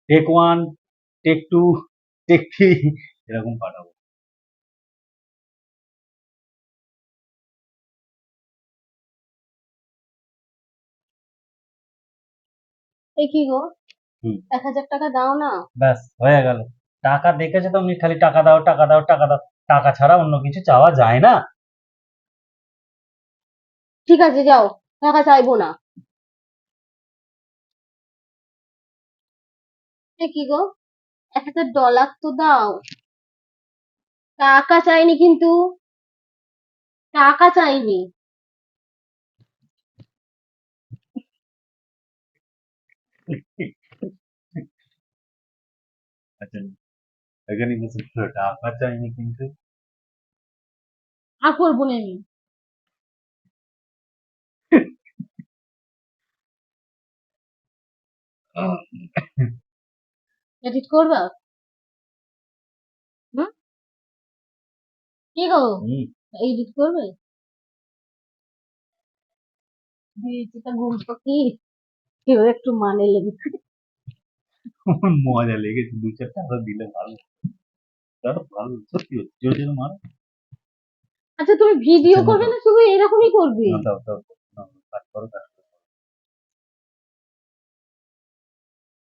Take 1, take 2, take 3 এরকম পাঠাবো। এ কি গো, হুম, 1,000 টাকা দাও না। ব্যাস হয়ে গেল। টাকা দেখেছো তো, আমি খালি টাকা দাও, টাকা দাও, টাকা দাও। টাকা ছাড়া অন্য কিছু চাওয়া যায় না। ঠিক আছে যাও, টাকা চাইবো না। এ কি গো, 1,000 ডলার তো দাও। টাকা চাইনি কিন্তু, টাকা চাইনি। আচ্ছা, এখানে কিছু টাকা চাইনি কিন্তু। আর করবো না আমি। এডিট করবা? হুম, কি গো, হুম, এডিট করবে? দিয়েছিটা ঘুম পাখি, কেউ একটু মানে লেগেছে। মজা লেগেছে, 2-4 টাকা দিলে ভালো। তার ভালো সত্যি হচ্ছে, জোরে জোরে মারো। আচ্ছা তুমি ভিডিও আচ্ছা না করবে দাও, না শুধু এরকমই করবে? না দাও দাও, কাজ করো কাজ।